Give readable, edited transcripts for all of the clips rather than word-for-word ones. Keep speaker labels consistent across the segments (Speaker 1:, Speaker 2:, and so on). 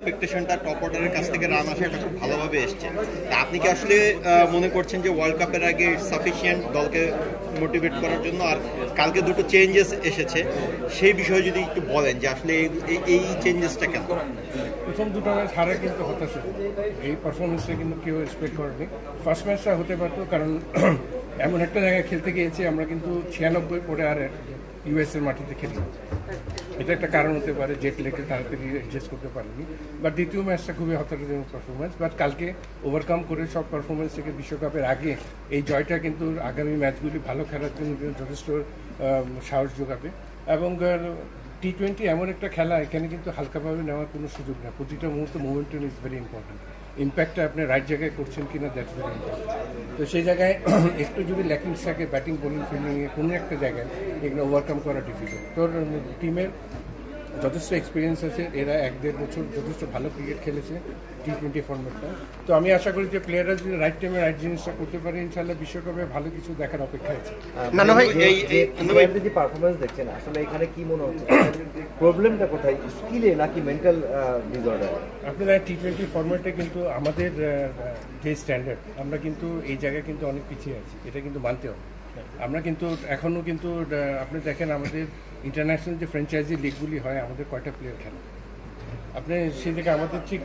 Speaker 1: এক্সপেকটেশনটা top অর্ডারের কাছ থেকে রান আসে এটা খুব ভালোভাবে এসছে। তা আপনি কি আসলে মনে করছেন যে ওয়ার্ল্ড কাপের আগে সাফিসিয়েন্ট দলকে মোটিভেট করার জন্য? আর কালকে দুটো চেঞ্জেস এসেছে, সেই বিষয়ে যদি একটু বলেন যে আসলে এই চেঞ্জেসটা কেন?
Speaker 2: প্রথম দুটো ম্যাচ হারা কিন্তু হতাশা, এই পারফরমেন্সটা কিন্তু কেউ এক্সপেক্ট করেনি। ফার্স্ট ম্যাচটা হতে পারতো, কারণ এমন একটা জায়গায় খেলতে গিয়েছি আমরা কিন্তু 96 পরে আর ইউএসের মাটিতে খেলি। এটা একটা কারণ হতে পারে, জেট লেগে তাড়াতাড়ি অ্যাডজাস্ট করতে পারিনি। বাট দ্বিতীয় ম্যাচটা খুবই হতাশাজনক পারফরমেন্স, বাট কালকে ওভারকাম করে সব পারফরমেন্স থেকে বিশ্বকাপের আগে এই জয়টা কিন্তু আগামী ম্যাচগুলি ভালো খেলার জন্য যথেষ্ট সাহস যোগাবে। এবং টি-20 এমন একটা খেলা, এখানে কিন্তু হালকাভাবে নেওয়ার কোনো সুযোগ নেই। প্রতিটা মুহূর্তে মোমেন্টাম ইজ ভেরি ইম্পর্টেন্ট। ইম্প্যাক্টটা আপনি রাইট জায়গায় করছেন কিনা, দ্যাটস ভেরি ইম্পর্টেন্ট। তো সেই জায়গায় একটু যদি ল্যাকিংস থাকে ব্যাটিং বোলিং ফিল্ডিংয়ে কোনো একটা জায়গায়, এগুলো ওভারকাম করা ডিফিকাল্ট। তোর টিমের যথেষ্ট এক্সপিরিয়েন্স আছে, এরা 1-1.5 বছর যথেষ্ট ভালো ক্রিকেট খেলেছে টি-20 ফর্মেটটা। তো আমি আশা করি যে প্লেয়াররা যদি রাইট টাইমে রাইট জিনিসটা করতে পারে, ইনশাল্লাহ বিশ্বকাপে ভালো কিছু দেখার অপেক্ষা আছে।
Speaker 3: যে পারফরমেন্স দেখছেন, আসলে এখানে কি মনে হচ্ছে, প্রবলেমটা কোথায়, স্কিলে নাকি মেন্টাল ডিসঅর্ডার?
Speaker 2: আপনারা টি-20 ফর্মেটে কিন্তু আমাদের যে স্ট্যান্ডার্ড, আমরা কিন্তু এই জায়গায় কিন্তু অনেক পিছিয়ে আছি, এটা কিন্তু মানতে হবে। আমরা কিন্তু এখনও কিন্তু আপনি দেখেন আমাদের ইন্টারন্যাশনাল যে ফ্র্যাঞ্চাইজি লিগগুলি হয়, আমাদের কয়টা প্লেয়ার খেলে আপনি সেই থেকে আমাদের ঠিক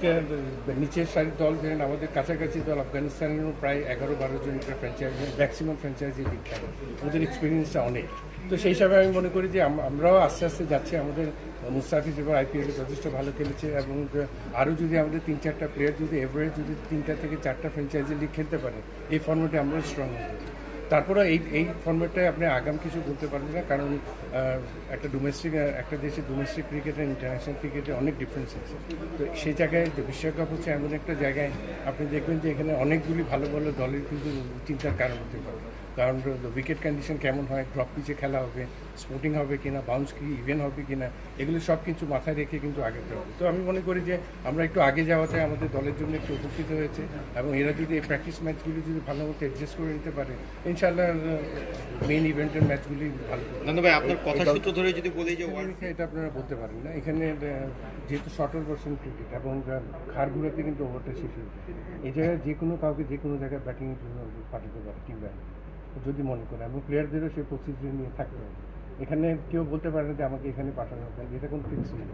Speaker 2: নিচের সারির দল ধরেন, আমাদের কাছাকাছি দল আফগানিস্তানেরও প্রায় 11-12 জন ফ্র্যাঞ্চাইজি, ম্যাক্সিমাম ফ্র্যাঞ্চাইজি লিগ খেলে, ওদের এক্সপিরিয়েন্সটা অনেক। তো সেই হিসাবে আমি মনে করি যে আমরাও আস্তে আস্তে যাচ্ছি। আমাদের মুস্তাফিজ এবার আইপিএলে যথেষ্ট ভালো খেলেছে, এবং আরও যদি আমাদের 3-4টা প্লেয়ার যদি এভারেজ যদি 3টা থেকে 4টা ফ্র্যাঞ্চাইজি লিগ খেলতে পারে, এই ফর্মেটে আমরাও স্ট্রং হতে। তারপরে এই ফর্মেটটায় আপনি আগাম কিছু বলতে পারবেন না, কারণ একটা দেশের ডোমেস্টিক ক্রিকেট আর ইন্টারন্যাশনাল ক্রিকেটে অনেক ডিফারেন্স আছে। তো সেই জায়গায় বিশ্বকাপ হচ্ছে এমন একটা জায়গায় আপনি দেখবেন যে এখানে অনেকগুলি ভালো ভালো দলের কিন্তু চিন্তার কারণ হতে পারে। কারণ উইকেট কন্ডিশন কেমন হয়, ড্রপ পিচে খেলা হবে, স্পোর্টিং হবে কিনা, বাউন্স কি ইভেন হবে কিনা, এগুলো সব কিছু মাথায় রেখে কিন্তু আগে হবে। তো আমি মনে করি যে আমরা একটু আগে যাওয়াতে আমাদের দলের জন্য একটু উপকৃত হয়েছে, এবং এরা যদি এই প্র্যাকটিস ম্যাচগুলি যদি ভালো মতো অ্যাডজাস্ট করে নিতে পারে, ইনশাআল্লাহ মেইন ইভেন্টের ম্যাচগুলি ভালো।
Speaker 1: ভাই, আপনার কথা সূত্র ধরে যদি বলি যে
Speaker 2: এটা আপনারা বলতে পারেন না, এখানে যেহেতু শর্টার ভার্সন ক্রিকেট এবং খারগুলোতে কিন্তু ওভারটা শেষ হয়ে যায়। এই জায়গায় যে কোনো কাউকে যে কোনো জায়গায় ব্যাটিংয়ের জন্য পাঠাতে পারে টিম ব্যাটিং যদি মনে করে, এবং প্লেয়ারদেরও সেই প্রস্তুতি নিয়ে থাকতে হবে। এখানে কেউ বলতে পারে না যে আমাকে এখানে পাঠানো হবে, এটা কোনো ফিক্স নেই।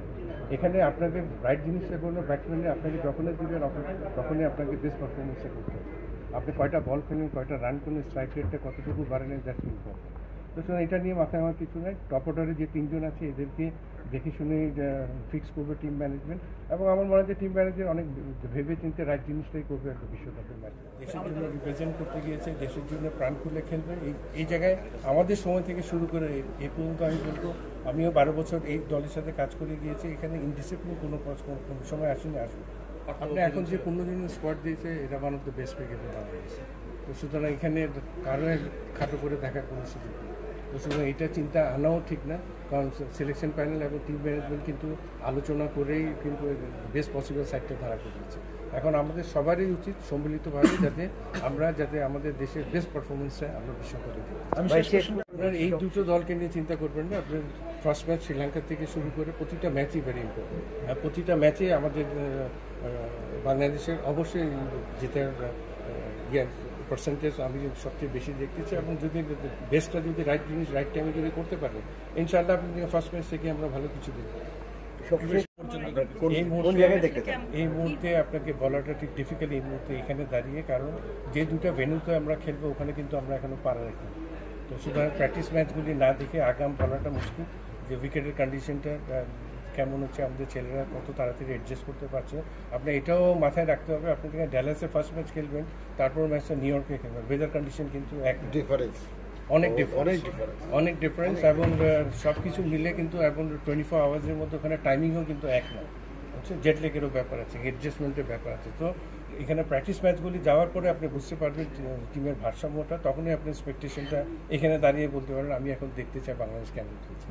Speaker 2: এখানে আপনাকে রাইট জিনিসটা করলে ব্যাটসম্যানে আপনাকে যখনই দিবেন তখনই আপনাকে বেস্ট পারফরমেন্সটা করতে হবে। আপনি কয়টা বল খেলেন, কয়টা রান করলেন, স্ট্রাইক রেটটা কতটুকু বাড়ালেন, দ্যাটস ইম্পর্টেন্ট। তো সুতরাং এটা নিয়ে মাথায় আমার কিছু নাই। টপ অর্ডারে যে 3 জন আছে এদেরকে দেখে শুনে ফিক্স করবে টিম ম্যানেজমেন্ট, এবং আমার মনে হয় যে টিম ম্যানেজার অনেক ভেবে চিন্তে রাইট জিনিসটাই করবে একটা বিশ্বকাপের ম্যাচ। দেশের জন্য রিপ্রেজেন্ট করতে গিয়েছে, দেশের জন্য প্রাণ খুলে খেলবে। এই জায়গায় আমাদের সময় থেকে শুরু করে এই পর্যন্ত আমি বলবো, আমিও 12 বছর এই দলের সাথে কাজ করে গিয়েছি। এখানে ইনডিসিপ্লিন কোনো সময় আসেনি, আসবে। আপনি এখন যে 15 দিনের স্কোয়াড দিয়েছে, এটা one of the best cricketer বাংলাদেশে। তো সুতরাং এখানে কারো খাটো করে দেখার কোনো সুযোগ নেই। তো সুতরাং এটা চিন্তা আনাও ঠিক না, কারণ সিলেকশন প্যানেল এবং টিম ম্যানেজমেন্ট কিন্তু আলোচনা করেই কিন্তু বেস্ট পসিবল সাইডটা ধারা করেছে। এখন আমাদের সবারই উচিত সম্মিলিতভাবে যাতে আমাদের দেশের বেস্ট পারফরমেন্সটা আমরা বিশ্বকাপে দিই। আপনার এই দুটো দলকে নিয়ে চিন্তা করবেন না। আপনার ফার্স্ট ম্যাচ শ্রীলঙ্কা থেকে শুরু করে প্রতিটা ম্যাচই ভেরি ইম্পর্টেন্ট, আর প্রতিটা ম্যাচে আমাদের বাংলাদেশের অবশ্যই জেতার পার্সেন্টেজ আমি সবচেয়ে বেশি দেখতেছি, এবং যদি বেস্টটা যদি রাইট জিনিস রাইট টাইমে যদি করতে পারে, ইনশাআল্লাহ আপনি ফার্স্ট ম্যাচ থেকে আমরা ভালো কিছু দেখব। এই মুহূর্তে আপনাকে বলাটা ঠিক ডিফিকাল্ট এই মুহূর্তে এখানে দাঁড়িয়ে, কারণ যে দুটো ভেন্যুতে আমরা খেলবো ওখানে কিন্তু আমরা এখনো পারা রাখি। তো সুতরাং প্র্যাকটিস ম্যাচগুলি না দেখে আগাম বলাটা মুশকিল যে উইকেটের কন্ডিশনটা কেমন হচ্ছে, আমাদের ছেলেরা কত তাড়াতাড়ি অ্যাডজাস্ট করতে পারছে। আপনার এটাও মাথায় রাখতে হবে, আপনি যেখানে ড্যালাসে ফার্স্ট ম্যাচ খেলবেন, তারপর ম্যাচটা নিউ ইয়র্কে খেলবেন, ওয়েদার কন্ডিশন কিন্তু অনেক ডিফারেন্স, এবং সব কিছু মিলে কিন্তু এখন 24 আওয়ার্সের মধ্যে ওখানে টাইমিংও কিন্তু এক না, হচ্ছে জেট লেগেরও ব্যাপার আছে, অ্যাডজাস্টমেন্টের ব্যাপার আছে। তো এখানে প্র্যাকটিস ম্যাচগুলি যাওয়ার পরে আপনি বুঝতে পারবেন টিমের ভারসাম্যটা, তখনই আপনি এক্সপেকটেশনটা এখানে দাঁড়িয়ে বলতে পারেন আমি এখন দেখতে চাই বাংলাদেশ কেমন খেলছে।